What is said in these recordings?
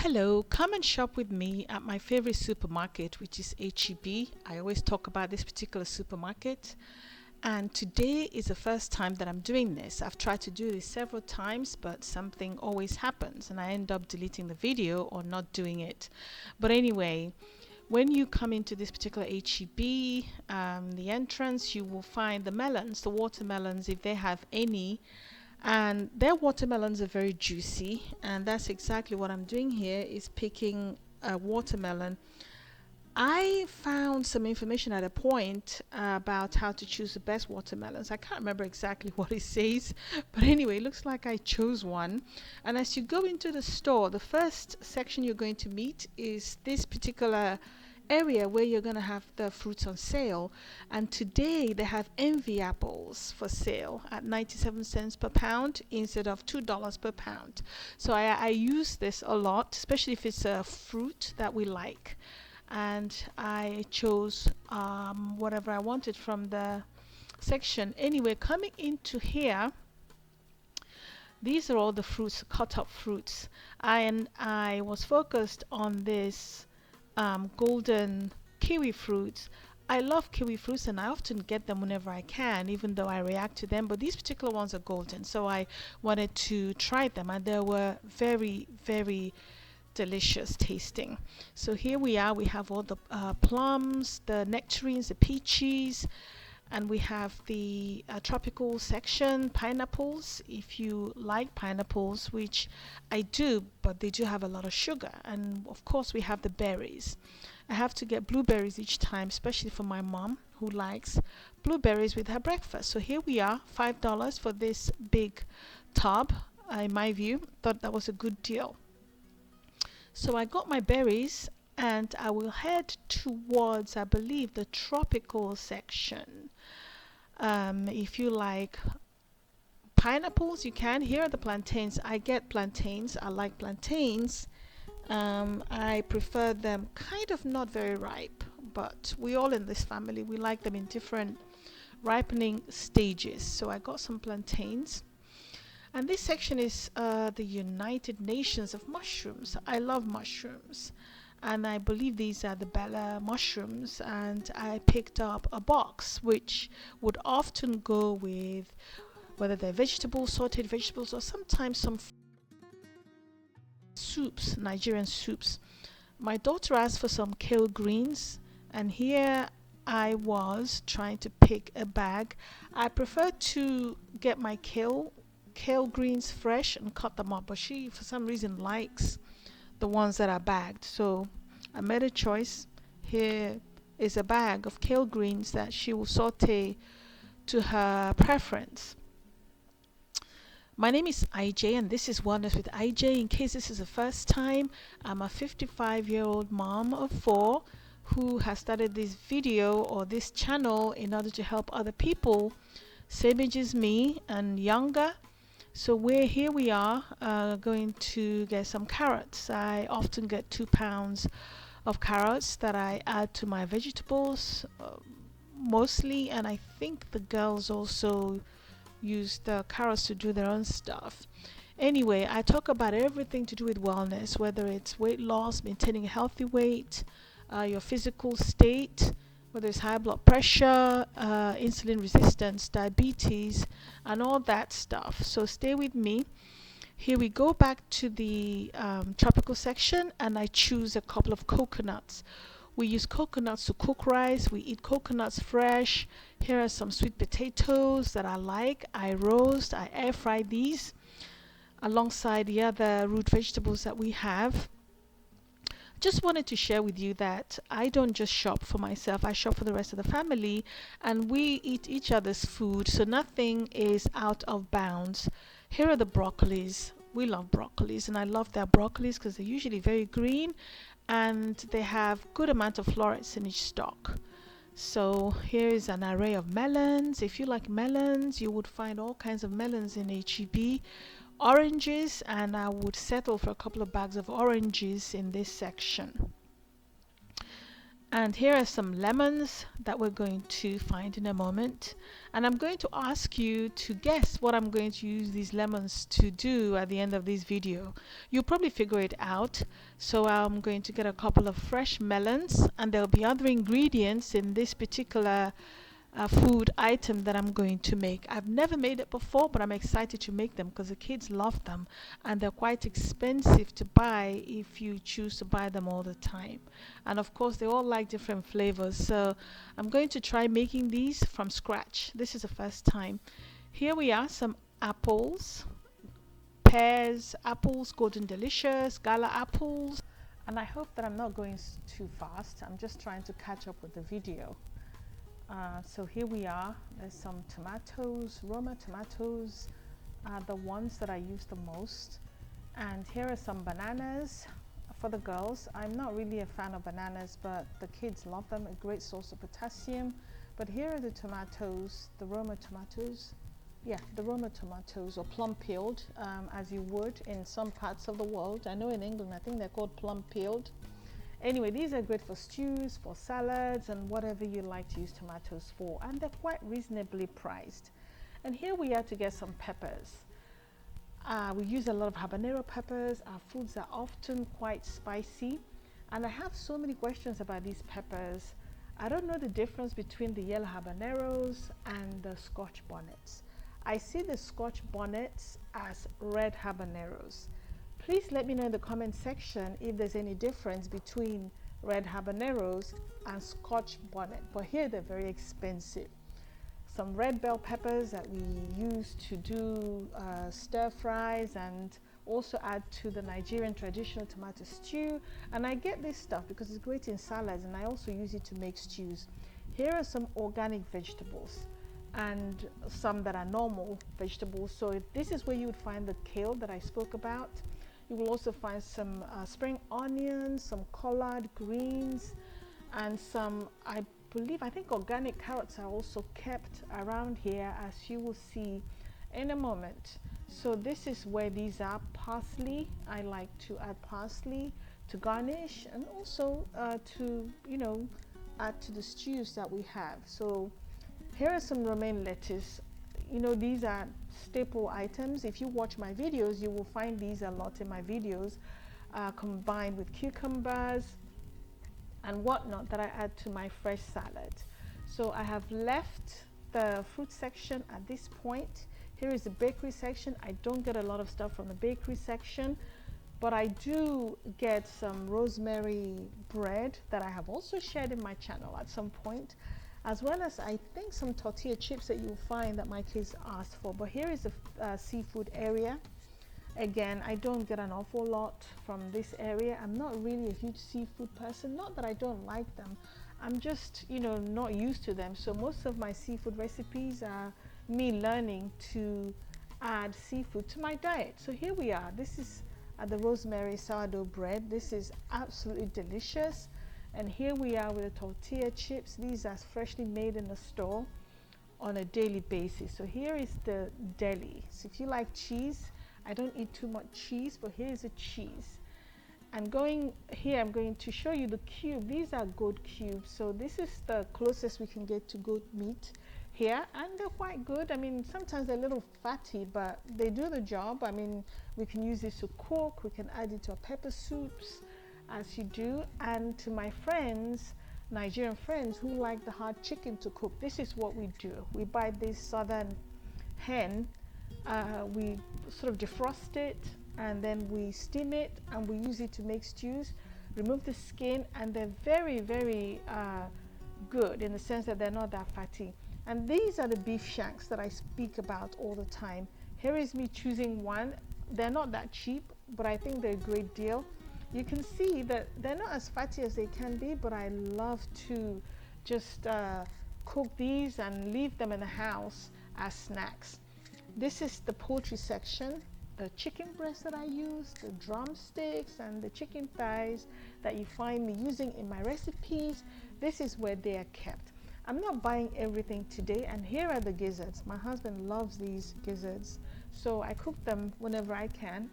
Hello, come and shop with me at my favorite supermarket, which is HEB. I always talk about this particular supermarket, and today is the first time that I'm doing this. I've tried to do this several times, but something always happens, and I end up deleting the video or not doing it. But anyway, when you come into this particular HEB, the entrance, you will find the melons, the watermelons, if they have any, and their watermelons are very juicy, and that's exactly what I'm doing here, is picking a watermelon. I found some information at a point about how to choose the best watermelons. I can't remember exactly what it says, but anyway, it looks like I chose one. And as you go into the store, the first section you're going to meet is this particular area where you're going to have the fruits on sale. And today they have envy apples for sale at 97 cents per pound instead of $2 per pound. So I use this a lot, especially if it's a fruit that we like. And I chose whatever I wanted from the section. Anyway, coming into here, these are all the fruits, cut up fruits. And I was focused on this golden kiwi fruits. I love kiwi fruits and I often get them whenever I can, even though I react to them, but these particular ones are golden, so I wanted to try them, and they were very, very delicious tasting. So here we are, we have all the plums, the nectarines, the peaches, and we have the tropical section, pineapples, if you like pineapples, which I do, but they do have a lot of sugar. And of course we have the berries. I have to get blueberries each time, especially for my mom who likes blueberries with her breakfast. So here we are, $5 for this big tub. In my view, thought that was a good deal. So I got my berries and I will head towards, I believe, the tropical section. If you like pineapples, you can. Here are the plantains. I get plantains. I like plantains. I prefer them kind of not very ripe, but we all in this family, we like them in different ripening stages. So I got some plantains. And this section is the United Nations of mushrooms. I love mushrooms. And I believe these are the Bella mushrooms. And I picked up a box, which would often go with whether they're vegetables, sauteed vegetables, or sometimes some soups, Nigerian soups. My daughter asked for some kale greens, and here I was trying to pick a bag. I prefer to get my kale greens fresh and cut them up, but she for some reason likes the ones that are bagged, so I made a choice. Here is a bag of kale greens that she will saute to her preference. My name is IJ and this is Wonders with IJ. In case this is the first time, I'm a 55-year-old mom of 4 who has started this video or this channel in order to help other people same age as me and younger. So here we are going to get some carrots. I often get 2 pounds of carrots that I add to my vegetables mostly, and I think the girls also use the carrots to do their own stuff. Anyway, I talk about everything to do with wellness, whether it's weight loss, maintaining a healthy weight, your physical state, whether it's high blood pressure, insulin resistance, diabetes, and all that stuff. So stay with me. Here we go back to the tropical section, and I choose a couple of coconuts. We use coconuts to cook rice. We eat coconuts fresh. Here are some sweet potatoes that I like. I roast, I air fry these alongside the other root vegetables that we have. Just wanted to share with you that I don't just shop for myself, I shop for the rest of the family, and we eat each other's food, so nothing is out of bounds. Here are the broccolis. We love broccolis, and I love their broccolis because they're usually very green and they have good amount of florets in each stalk. So here is an array of melons. If you like melons, you would find all kinds of melons in HEB. Oranges, and I would settle for a couple of bags of oranges in this section. And here are some lemons that we're going to find in a moment. And I'm going to ask you to guess what I'm going to use these lemons to do at the end of this video. You'll probably figure it out. So I'm going to get a couple of fresh melons, and there'll be other ingredients in this particular food item that I'm going to make. I've never made it before, but I'm excited to make them because the kids love them, and they're quite expensive to buy if you choose to buy them all the time. And of course, they all like different flavors. So I'm going to try making these from scratch. This is the first time. Here we are, some apples, pears, apples, golden delicious, gala apples. And I hope that I'm not going too fast. I'm just trying to catch up with the video. So here we are. There's some tomatoes. Roma tomatoes are the ones that I use the most. And here are some bananas for the girls. I'm not really a fan of bananas, but the kids love them. A great source of potassium. But here are the tomatoes, the Roma tomatoes. Yeah, the Roma tomatoes, or plum peeled, as you would in some parts of the world. I know in England, I think they're called plum peeled. Anyway, these are great for stews, for salads, and whatever you like to use tomatoes for. And they're quite reasonably priced. And here we are to get some peppers. We use a lot of habanero peppers. Our foods are often quite spicy. And I have so many questions about these peppers. I don't know the difference between the yellow habaneros and the Scotch bonnets. I see the Scotch bonnets as red habaneros. Please let me know in the comment section if there's any difference between red habaneros and Scotch bonnet. But here they're very expensive. Some red bell peppers that we use to do stir fries and also add to the Nigerian traditional tomato stew. And I get this stuff because it's great in salads, and I also use it to make stews. Here are some organic vegetables and some that are normal vegetables. So this is where you would find the kale that I spoke about. You will also find some spring onions, some collard greens, and some, I think organic carrots are also kept around here, as you will see in a moment. So this is where these are. Parsley, I like to add parsley to garnish, and also to, add to the stews that we have. So here are some romaine lettuce. These are staple items. If you watch my videos, you will find these a lot in my videos, combined with cucumbers and whatnot that I add to my fresh salad. So I have left the fruit section at this point. Here is the bakery section. I don't get a lot of stuff from the bakery section, but I do get some rosemary bread that I have also shared in my channel at some point, as well as I think some tortilla chips that you'll find that my kids asked for. But here is the seafood area. Again, I don't get an awful lot from this area. I'm not really a huge seafood person. Not that I don't like them. I'm just, not used to them. So most of my seafood recipes are me learning to add seafood to my diet. So here we are. This is the rosemary sourdough bread. This is absolutely delicious. And here we are with the tortilla chips. These are freshly made in the store on a daily basis. So here is the deli. So if you like cheese, I don't eat too much cheese, but here is a cheese. And going here, I'm going to show you the cube. These are goat cubes. So this is the closest we can get to goat meat here, and they're quite good. I mean, sometimes they're a little fatty, but they do the job. I mean, we can use this to cook. We can add it to our pepper soups, as you do. And to my friends, Nigerian friends who like the hard chicken to cook, this is what we do. We buy this southern hen, we sort of defrost it, and then we steam it, and we use it to make stews. Remove the skin, and they're very, very good in the sense that they're not that fatty. And these are the beef shanks that I speak about all the time. Here is me choosing one. They're not that cheap, but I think they're a great deal. You can see that they're not as fatty as they can be, but I love to just cook these and leave them in the house as snacks. This is the poultry section. The chicken breast that I use, the drumsticks, and the chicken thighs that you find me using in my recipes. This is where they are kept. I'm not buying everything today, and here are the gizzards. My husband loves these gizzards, so I cook them whenever I can.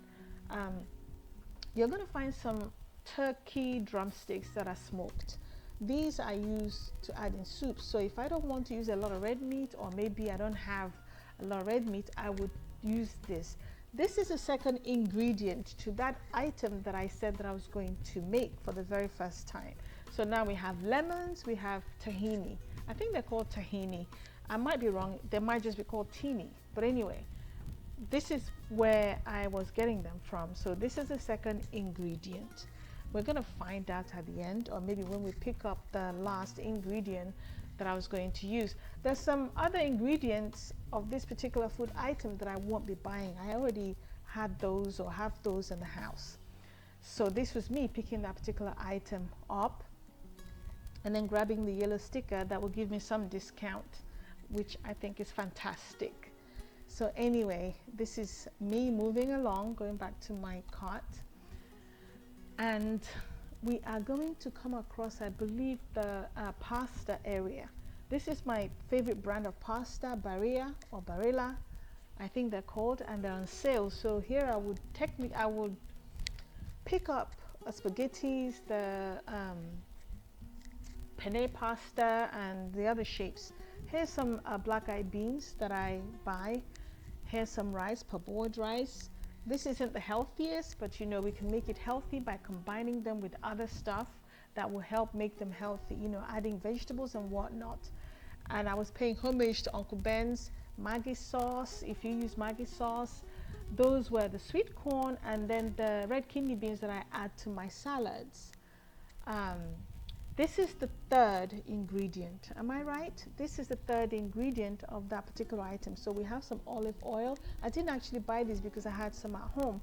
You're going to find some turkey drumsticks that are smoked. These I use to add in soup. So if I don't want to use a lot of red meat, or maybe I don't have a lot of red meat, I would use this. This is a second ingredient to that item that I said that I was going to make for the very first time. So now we have lemons, we have tahini. I think they're called tahini. I might be wrong, they might just be called tini. But anyway, this is where I was getting them from. So this is the second ingredient. We're going to find out at the end, or maybe when we pick up the last ingredient that I was going to use. There's some other ingredients of this particular food item that I won't be buying. I already had those or have those in the house. So this was me picking that particular item up and then grabbing the yellow sticker that will give me some discount, which I think is fantastic. So anyway, this is me moving along, going back to my cart, and we are going to come across, I believe, the pasta area. This is my favorite brand of pasta, Barilla or Barilla, I think they're called, and they're on sale. So here I would pick up spaghettis, the penne pasta, and the other shapes. Here's some black-eyed beans that I buy. Here's some rice, parboiled rice. This isn't the healthiest, but you know, we can make it healthy by combining them with other stuff that will help make them healthy, you know, adding vegetables and whatnot. And I was paying homage to Uncle Ben's Maggi sauce. If you use Maggi sauce, those were the sweet corn and then the red kidney beans that I add to my salads. This is the third ingredient. Am I right? This is the third ingredient of that particular item. So we have some olive oil. I didn't actually buy this because I had some at home.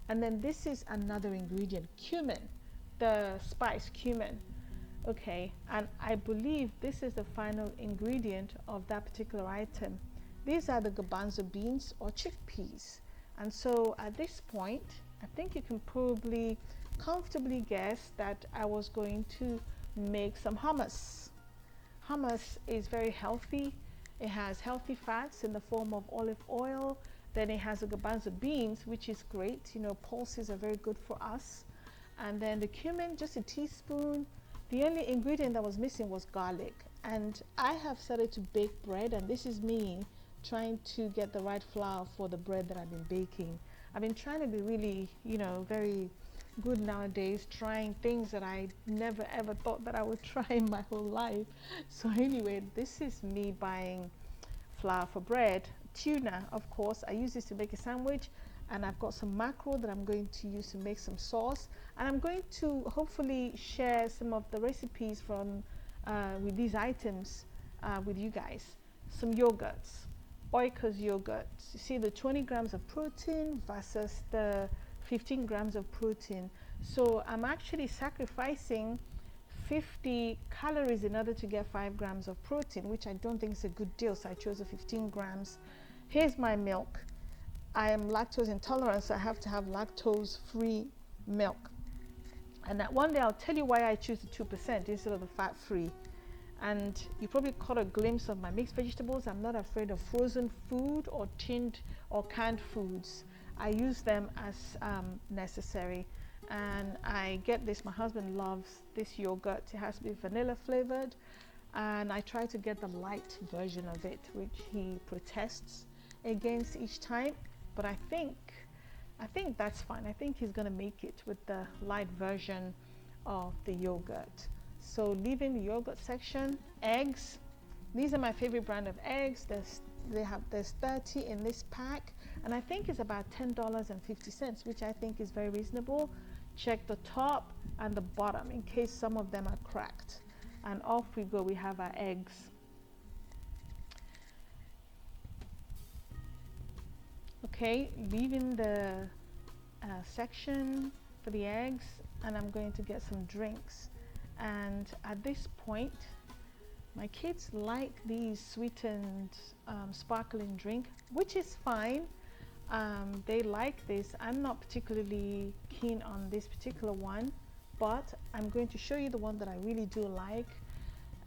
And then this is another ingredient, cumin, the spice cumin. Okay, and I believe this is the final ingredient of that particular item. These are the garbanzo beans or chickpeas. And so at this point, I think you can probably comfortably guess that I was going to make some hummus. Hummus is very healthy. It has healthy fats in the form of olive oil. Then it has the garbanzo beans, which is great. You know, pulses are very good for us. And then the cumin, just a teaspoon. The only ingredient that was missing was garlic. And I have started to bake bread, and this is me trying to get the right flour for the bread that I've been baking. I've been trying to be really, you know, very good nowadays, trying things that I never ever thought that I would try in my whole life. So anyway, this is me buying flour for bread. Tuna, of course, I use this to make a sandwich, and I've got some mackerel that I'm going to use to make some sauce, and I'm going to hopefully share some of the recipes from with these items with you guys. Some yogurts, Oikos yogurts. You see the 20 grams of protein versus the 15 grams of protein. So I'm actually sacrificing 50 calories in order to get 5 grams of protein, which I don't think is a good deal. So I chose the 15 grams. Here's my milk. I am lactose intolerant, so I have to have lactose-free milk. And that one day I'll tell you why I choose the 2% instead of the fat-free. And you probably caught a glimpse of my mixed vegetables. I'm not afraid of frozen food or tinned or canned foods. I use them as necessary. And I get this, my husband loves this yogurt. It has to be vanilla flavored. And I try to get the light version of it, which he protests against each time. But I think that's fine. I think he's gonna make it with the light version of the yogurt. So leaving the yogurt section, eggs. These are my favorite brand of eggs. There's 30 in this pack, and I think it's about $10.50, which I think is very reasonable. Check the top and the bottom in case some of them are cracked. And off we go, we have our eggs. Okay, leaving the section for the eggs, and I'm going to get some drinks. And at this point, my kids like these sweetened sparkling drink, which is fine. They like this. I'm not particularly keen on this particular one, but I'm going to show you the one that I really do like.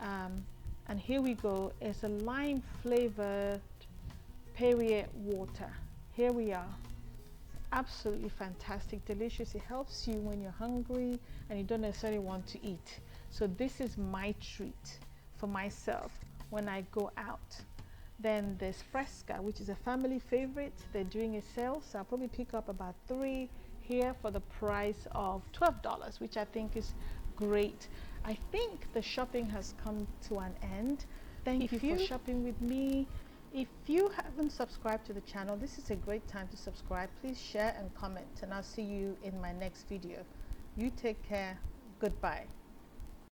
And here we go. It's a lime flavored Perrier water. Here we are. absolutely fantastic, delicious. It helps you when you're hungry and you don't necessarily want to eat. So this is my treat for myself when I go out. Then there's Fresca, which is a family favorite. They're doing a sale, so I'll probably pick up about 3 here for the price of $12, which I think is great. I think the shopping has come to an end. Thank you for shopping with me. If you haven't subscribed to the channel, this is a great time to subscribe. Please share and comment, and I'll see you in my next video. You take care. Goodbye.